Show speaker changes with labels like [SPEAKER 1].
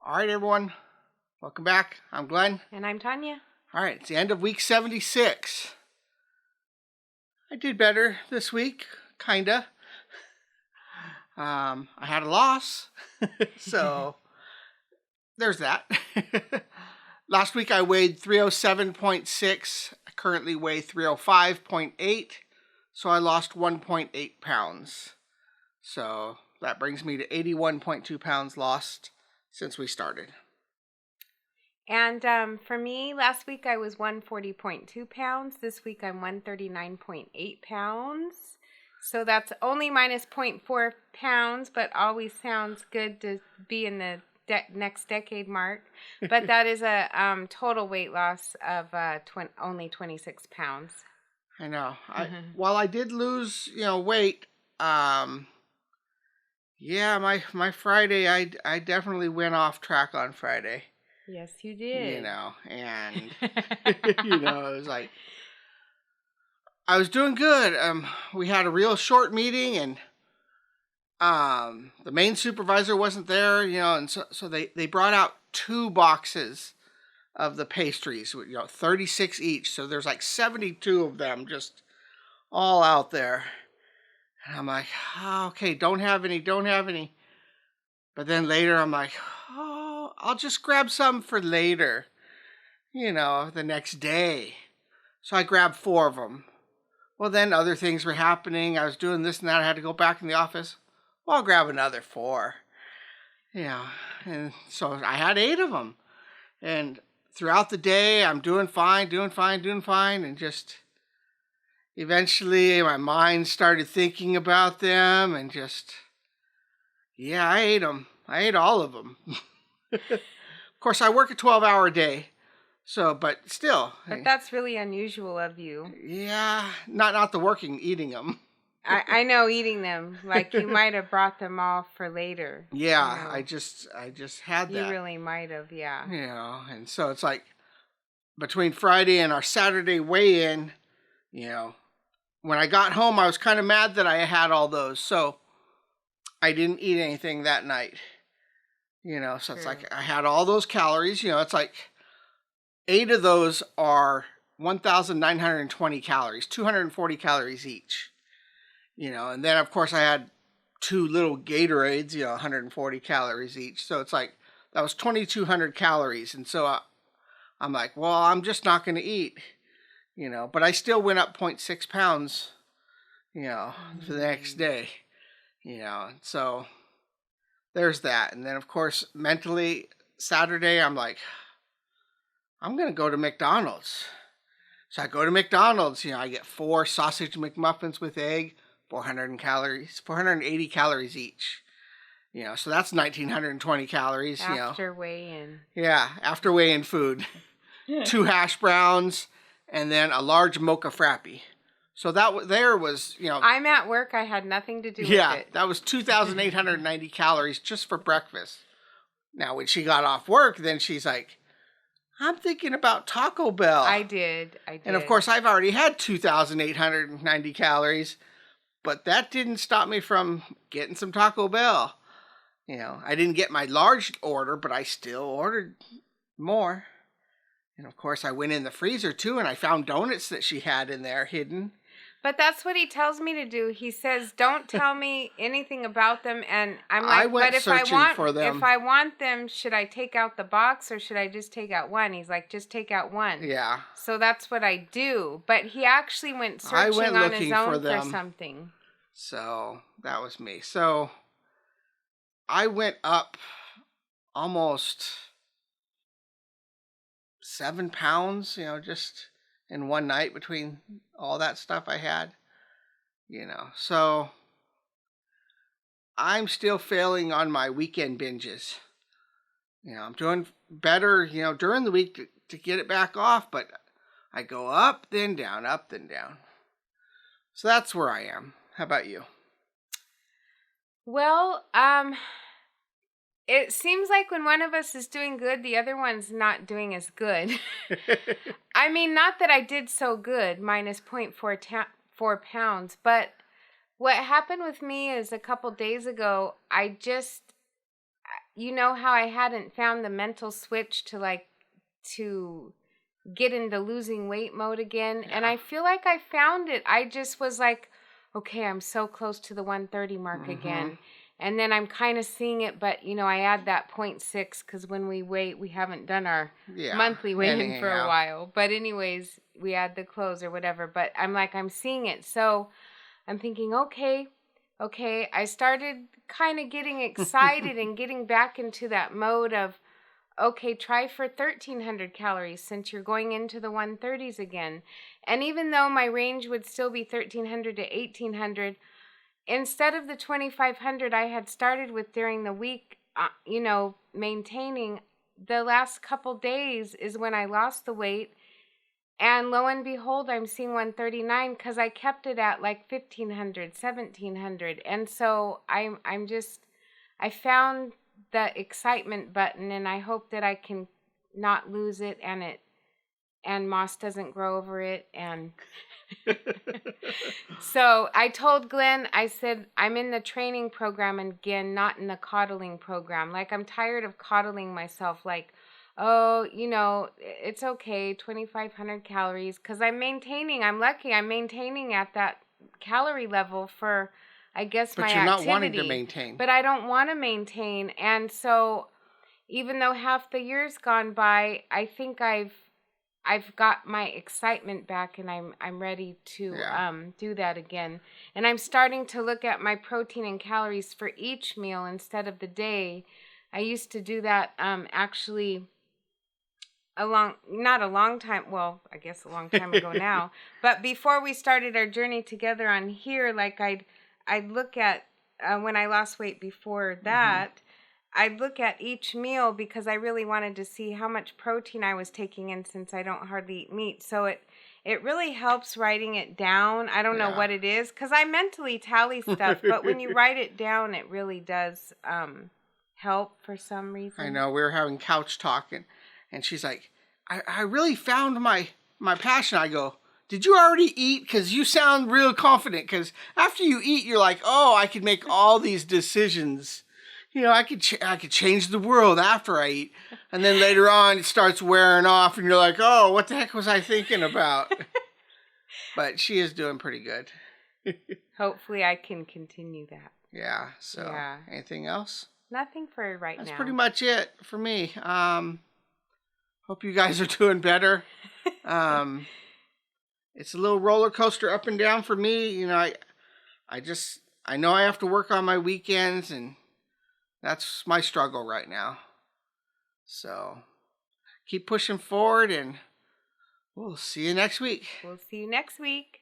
[SPEAKER 1] All right, everyone. Welcome back. I'm Glenn.
[SPEAKER 2] And I'm Tonya.
[SPEAKER 1] All right, it's the end of week 76. I did better this week, kinda. I had a loss, so there's that. Last week I weighed 307.6. I currently weigh 305.8, so I lost 1.8 pounds. So that brings me to 81.2 pounds lost since we started.
[SPEAKER 2] And for me, last week I was 140.2 pounds. This week I'm 139.8 pounds. So that's only minus 0.4 pounds, but always sounds good to be in the next decade mark. But that is a total weight loss of only 26 pounds.
[SPEAKER 1] I know. While I did lose, weight, my Friday, I definitely went off track on Friday.
[SPEAKER 2] Yes, you did.
[SPEAKER 1] And it was like I was doing good. We had a real short meeting, and the main supervisor wasn't there, and so they brought out 2 boxes of the pastries, 36 each. So there's like 72 of them just all out there. And I'm like, okay, don't have any. But then later I'm like, I'll just grab some for later, the next day. So I grabbed 4 of them. Well, then other things were happening. I was doing this and that. I had to go back in the office. Well, I'll grab another 4. And so I had 8 of them. And throughout the day, I'm doing fine. And just eventually my mind started thinking about them and just, I ate them. I ate all of them. Of course, I work a 12-hour day. So, but still.
[SPEAKER 2] But that's really unusual of you.
[SPEAKER 1] Yeah, not the working, eating them.
[SPEAKER 2] I know, eating them. Like you might have brought them all for later.
[SPEAKER 1] Yeah, I just had that.
[SPEAKER 2] You really might have, yeah.
[SPEAKER 1] And so it's like between Friday and our Saturday weigh-in, when I got home, I was kind of mad that I had all those. So I didn't eat anything that night. So it's like I had all those calories. It's like 8 of those are 1,920 calories, 240 calories each. And then of course I had 2 little Gatorades, 140 calories each. So it's like that was 2,200 calories. And so I'm like, well, I'm just not going to eat, but I still went up 0.6 pounds, for the next day, so there's that. And then of course, mentally Saturday, I'm like, I'm going to go to McDonald's. So I go to McDonald's, I get 4 sausage McMuffins with egg, 480 calories each. So that's 1,920 calories,
[SPEAKER 2] After weigh-in.
[SPEAKER 1] Yeah, after weigh-in food. 2 hash browns, and then a large mocha frappe. So that was,
[SPEAKER 2] I'm at work. I had nothing to do with it.
[SPEAKER 1] Yeah, that was 2,890 calories just for breakfast. Now, when she got off work, then she's like, I'm thinking about Taco Bell.
[SPEAKER 2] I did.
[SPEAKER 1] And of course, I've already had 2,890 calories, but that didn't stop me from getting some Taco Bell. I didn't get my large order, but I still ordered more. And of course, I went in the freezer too, and I found donuts that she had in there hidden.
[SPEAKER 2] But that's what he tells me to do. He says, "Don't tell me anything about them." And I'm like, "But if I want them, should I take out the box or should I just take out one?" He's like, "Just take out one."
[SPEAKER 1] Yeah.
[SPEAKER 2] So that's what I do. But he actually went searching on his own for something.
[SPEAKER 1] So that was me. So I went up almost 7 pounds, just in one night between all that stuff I had, so I'm still failing on my weekend binges. I'm doing better, during the week to get it back off, but I go up, then down, up, then down. So that's where I am. How about you?
[SPEAKER 2] Well, it seems like when one of us is doing good, the other one's not doing as good. I mean, not that I did so good, minus 0.4 pounds, but what happened with me is a couple days ago, you know how I hadn't found the mental switch to get into losing weight mode again.
[SPEAKER 1] Yeah.
[SPEAKER 2] And I feel like I found it. I just was like, okay, I'm so close to the 130 mark again. And then I'm kind of seeing it, but, you know, I add that 0.6 because when we weigh, we haven't done our monthly weigh-in for a while. But anyways, we add the clothes or whatever. But I'm like, I'm seeing it. So I'm thinking, okay. I started kind of getting excited and getting back into that mode of, okay, try for 1,300 calories since you're going into the 130s again. And even though my range would still be 1,300 to 1,800, instead of the 2,500 I had started with during the week, you know, maintaining, the last couple days is when I lost the weight. And lo and behold, I'm seeing 139 because I kept it at like 1,500, 1,700. And so I found the excitement button, and I hope that I can not lose it and moss doesn't grow over it. And so I told Glenn, I said, I'm in the training program again, not in the coddling program. Like, I'm tired of coddling myself. Like, oh, you know, it's okay, 2,500 calories. Because I'm lucky I'm maintaining at that calorie level for, I guess, my activity. But you're not wanting to maintain. But I don't want to maintain. And so even though half the year's gone by, I think I've got my excitement back, and I'm ready to do that again. And I'm starting to look at my protein and calories for each meal instead of the day. I used to do that actually not a long time, well, I guess a long time ago now, but before we started our journey together on here, like I'd look at when I lost weight before that, I'd look at each meal because I really wanted to see how much protein I was taking in since I don't hardly eat meat. So it really helps writing it down. I don't know what it is because I mentally tally stuff, but when you write it down, it really does help for some reason.
[SPEAKER 1] I know. We were having couch talk, and she's like, I really found my passion. I go, did you already eat? Because you sound real confident. Because after you eat, you're like, oh, I could make all these decisions. You know, I could change the world after I eat. And then later on, it starts wearing off, and you're like, oh, what the heck was I thinking about? But she is doing pretty good.
[SPEAKER 2] Hopefully, I can continue that.
[SPEAKER 1] Yeah. So, anything else?
[SPEAKER 2] Nothing for right now.
[SPEAKER 1] That's pretty much it for me. Hope you guys are doing better. It's a little roller coaster up and down for me. You know, I know I have to work on my weekends, and that's my struggle right now. So keep pushing forward, and we'll see you next week.
[SPEAKER 2] We'll see you next week.